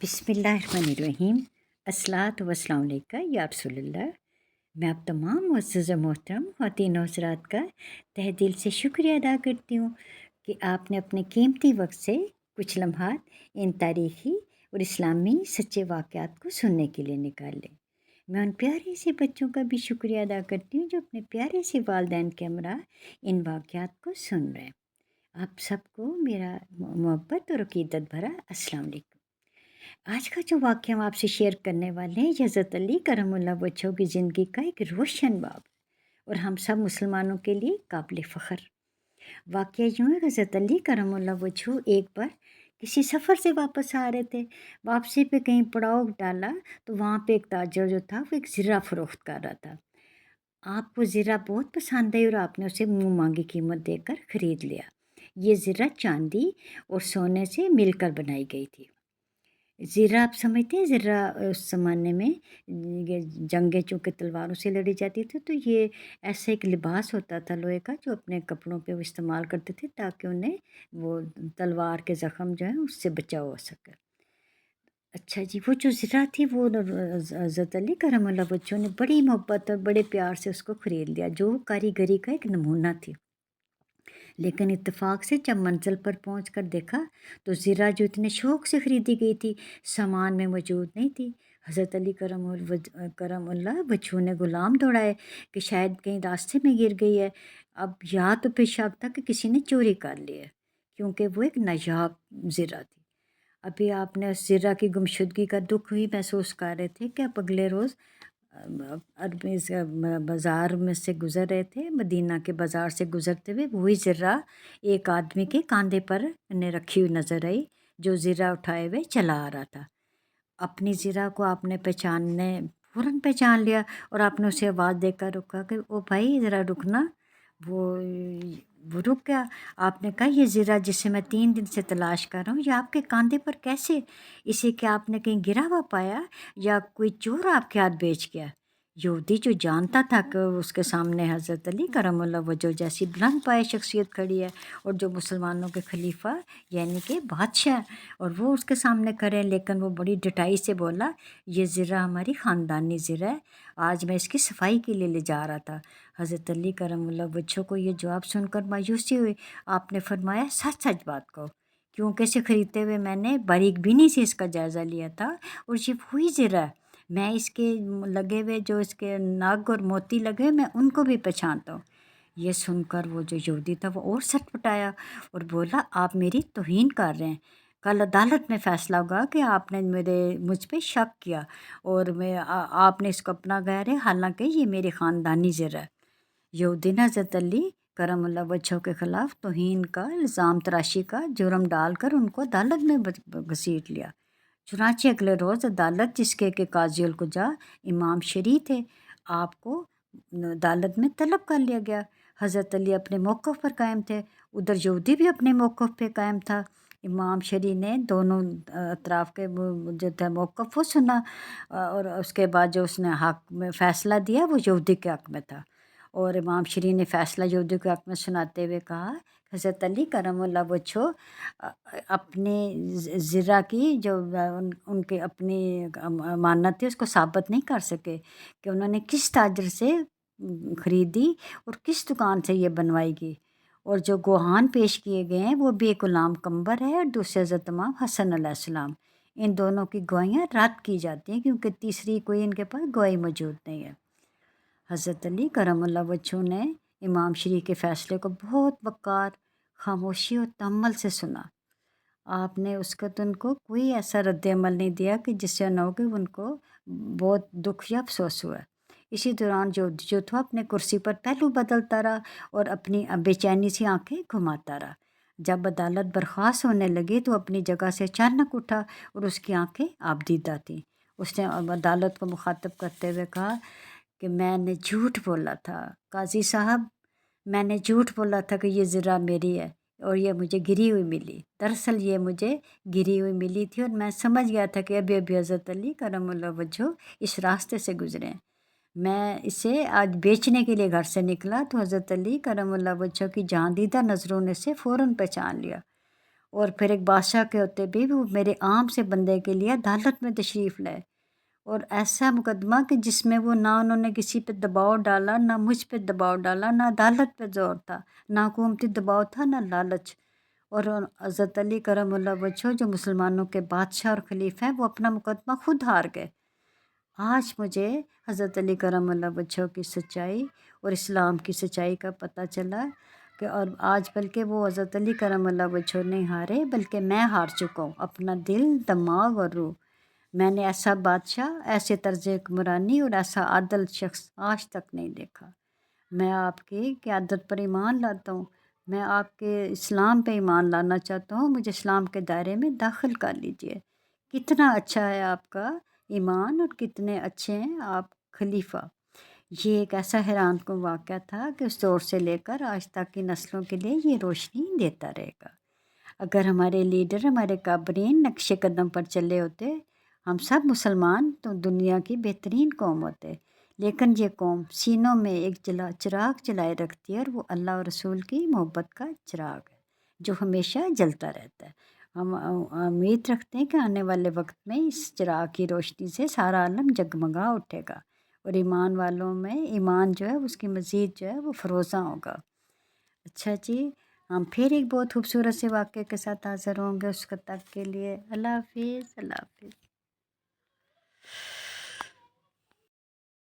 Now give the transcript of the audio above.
بسم اللہ الرحمن الرحیم۔ الصلاۃ والسلام علیکہ یا رسول اللہ۔ میں آپ تمام معزز و محترم خواتین و حضرات کا تہ دل سے شکریہ ادا کرتی ہوں کہ آپ نے اپنے قیمتی وقت سے کچھ لمحات ان تاریخی اور اسلامی سچے واقعات کو سننے کے لیے نکال لیں۔ میں ان پیارے سے بچوں کا بھی شکریہ ادا کرتی ہوں جو اپنے پیارے سے والدین کے ہمراہ ان واقعات کو سن رہے ہیں۔ آپ سب کو میرا محبت اور عقیدت بھرا السلام علیکم۔ آج کا جو واقعہ ہم آپ سے شیئر کرنے والے ہیں، یہ حضرت علی کرم اللہ وجہہ کی زندگی کا ایک روشن باب اور ہم سب مسلمانوں کے لیے قابل فخر واقعہ یوں ہے۔ حضرت علی کرم اللہ وجہہ ایک بار کسی سفر سے واپس آ رہے تھے۔ واپسی پہ کہیں پڑاؤ ڈالا تو وہاں پہ ایک تاجر جو تھا وہ ایک زرہ فروخت کر رہا تھا۔ آپ کو زرہ بہت پسند آئی اور آپ نے اسے منہ مانگی قیمت دے کر خرید لیا۔ یہ زرہ چاندی اور سونے سے مل کر بنائی گئی تھی۔ زرہ آپ سمجھتے ہیں، زرہ اس زمانے میں یہ جنگیں چونکہ تلواروں سے لڑی جاتی تھی، تو یہ ایسا ایک لباس ہوتا تھا لوہے کا جو اپنے کپڑوں پہ وہ استعمال کرتے تھے تاکہ انہیں وہ تلوار کے زخم جو ہیں اس سے بچاؤ ہو سکے۔ اچھا جی، وہ جو زرہ تھی وہ حضرت علی کرم اللہ وجہہ نے بڑی محبت اور بڑے پیار سے اس کو خرید لیا، جو کاریگری کا ایک نمونہ تھی۔ لیکن اتفاق سے جب منزل پر پہنچ کر دیکھا تو زرہ جو اتنے شوق سے خریدی گئی تھی سامان میں موجود نہیں تھی۔ حضرت علی کرم اللہ وجہہ نے غلام دوڑائے کہ شاید کہیں راستے میں گر گئی ہے۔ اب یا تو پھر شک تھا کہ کسی نے چوری کر لی ہے، کیونکہ وہ ایک نایاب زرہ تھی۔ ابھی آپ نے اس زرہ کی گمشدگی کا دکھ ہی محسوس کر رہے تھے کہ آپ اگلے روز عربی بازار میں سے گزر رہے تھے، مدینہ کے بازار سے گزرتے ہوئے وہی زرہ ایک آدمی کے کاندھے پر انہیں رکھی ہوئی نظر آئی جو زرہ اٹھائے ہوئے چلا آ رہا تھا۔ اپنی زرہ کو آپ نے فوراً پہچان لیا اور آپ نے اسے آواز دے کر رکا کہ او بھائی ذرا رکنا۔ وہ رک گیا۔ آپ نے کہا یہ زرہ جسے میں 3 دن سے تلاش کر رہا ہوں یہ آپ کے کاندھے پر کیسے؟ اسے کیا آپ نے کہیں گرا ہوا پایا یا کوئی چور آپ کے ہاتھ بیچ گیا؟ یہودی جو جانتا تھا کہ اس کے سامنے حضرت علی کرم اللہ وجہہ جیسی بلند پائے شخصیت کھڑی ہے اور جو مسلمانوں کے خلیفہ یعنی کہ بادشاہ اور وہ اس کے سامنے کھڑے ہیں، لیکن وہ بڑی ڈٹائی سے بولا یہ زرہ ہماری خاندانی زرہ ہے، آج میں اس کی صفائی کے لیے لے جا رہا تھا۔ حضرت علی کرم اللہ وجہہ کو یہ جواب سن کر مایوسی ہوئی۔ آپ نے فرمایا سچ سچ بات کہو، کیونکہ اسے خریدتے ہوئے میں نے باریک بینی سے اس کا جائزہ لیا تھا اور یہ وہی زرہ ہے۔ میں اس کے لگے ہوئے جو اس کے نگ اور موتی لگے ہوئے میں ان کو بھی پہچانتا ہوں۔ یہ سن کر وہ جو یہودی تھا وہ اور سٹ پٹایا اور بولا آپ میری توہین کر رہے ہیں، کل عدالت میں فیصلہ ہوگا کہ آپ نے مجھ پہ شک کیا اور آپ نے اس کو اپنا غیر ہے، حالانکہ یہ میری خاندانی زرہ ہے۔ یہودی نے حضرت علی کرم اللہ وجہہ کے خلاف توہین کا الزام تراشی کا جرم ڈال کر ان کو عدالت میں گھسیٹ لیا۔ چنانچہ اگلے روز عدالت جس کے قاضی القضا امام شریع تھے، آپ کو عدالت میں طلب کر لیا گیا۔ حضرت علی اپنے موقف پر قائم تھے، ادھر یہودی بھی اپنے موقف پہ قائم تھا۔ امام شریع نے دونوں اطراف کے جو تھا موقف وہ سنا اور اس کے بعد جو اس نے حق میں فیصلہ دیا وہ یہودی کے حق میں تھا، اور امام شریع نے فیصلہ یہودی کے حق میں سناتے ہوئے کہا حضرت علی کرم اللہ وجہہ اپنے زرہ کی جو ان کے اپنی امانت تھی اس کو ثابت نہیں کر سکے کہ انہوں نے کس تاجر سے خریدی اور کس دکان سے یہ بنوائی گئی، اور جو گواہان پیش کیے گئے ہیں وہ بھی ایک غلام قمبر ہے اور دوسرے حضرت امام حسن علیہ السلام۔ ان دونوں کی گواہیاں رد کی جاتی ہیں کیونکہ تیسری کوئی ان کے پاس گواہی موجود نہیں ہے۔ حضرت علی کرم اللہ وجہہ نے امام شریع کے فیصلے کو بہت وقار، خاموشی اور تحمل سے سنا۔ آپ نے اس کا ان کو کوئی ایسا رد عمل نہیں دیا کہ جس سے نہ ہو کہ ان کو بہت دکھ یا افسوس ہوا۔ اسی دوران جو تھا اپنے کرسی پر پہلو بدلتا رہا اور اپنی بے چینی سی آنکھیں گھماتا رہا۔ جب عدالت برخاست ہونے لگی تو اپنی جگہ سے اچانک اٹھا اور اس کی آنکھیں آبدیدہ تھیں۔ اس نے عدالت کو مخاطب کرتے ہوئے کہا کہ میں نے جھوٹ بولا تھا، قاضی صاحب میں نے جھوٹ بولا تھا کہ یہ زرہ میری ہے اور یہ مجھے گری ہوئی ملی۔ دراصل یہ مجھے گری ہوئی ملی تھی اور میں سمجھ گیا تھا کہ ابھی حضرت علی کرم اللہ وجہہ اس راستے سے گزرے ہیں۔ میں اسے آج بیچنے کے لیے گھر سے نکلا تو حضرت علی کرم اللہ وجہہ کی جہاں دیدہ نظروں نے اسے فوراً پہچان لیا اور پھر ایک بادشاہ کے ہوتے بھی وہ میرے عام سے بندے کے لیے عدالت میں تشریف لائے، اور ایسا مقدمہ کہ جس میں وہ نہ انہوں نے کسی پہ دباؤ ڈالا، نہ مجھ پہ دباؤ ڈالا، نہ عدالت پہ زور تھا، نہ حکومتی دباؤ تھا، نہ لالچ۔ اور حضرت علی کرم اللہ وجہہ جو مسلمانوں کے بادشاہ اور خلیفہ ہیں، وہ اپنا مقدمہ خود ہار گئے۔ آج مجھے حضرت علی کرم اللہ وجہہ کی سچائی اور اسلام کی سچائی کا پتہ چلا کہ اور آج بلکہ وہ حضرت علی کرم اللہ وجہہ نہیں ہارے، بلکہ میں ہار چکا ہوں اپنا دل، دماغ اور روح۔ میں نے ایسا بادشاہ، ایسے طرز حکمرانی اور ایسا عادل شخص آج تک نہیں دیکھا۔ میں آپ کی قیادت پر ایمان لاتا ہوں، میں آپ کے اسلام پہ ایمان لانا چاہتا ہوں، مجھے اسلام کے دائرے میں داخل کر لیجئے۔ کتنا اچھا ہے آپ کا ایمان اور کتنے اچھے ہیں آپ خلیفہ۔ یہ ایک ایسا حیران کن واقعہ تھا کہ اس دور سے لے کر آج تک کی نسلوں کے لیے یہ روشنی دیتا رہے گا۔ اگر ہمارے لیڈر، ہمارے کابرین نقش قدم پر چلے ہوتے، ہم سب مسلمان تو دنیا کی بہترین قوم ہوتے، لیکن یہ قوم سینوں میں ایک چراغ جلائے رکھتی ہے، اور وہ اللہ اور رسول کی محبت کا چراغ ہے جو ہمیشہ جلتا رہتا ہے۔ ہم امید رکھتے ہیں کہ آنے والے وقت میں اس چراغ کی روشنی سے سارا عالم جگمگا اٹھے گا، اور ایمان والوں میں ایمان جو ہے اس کی مزید جو ہے وہ فروزاں ہوگا۔ اچھا جی، ہم پھر ایک بہت خوبصورت سے واقعے کے ساتھ حاضر ہوں گے، اس وقت تک کے لیے اللہ حافظ، اللہ حافظ۔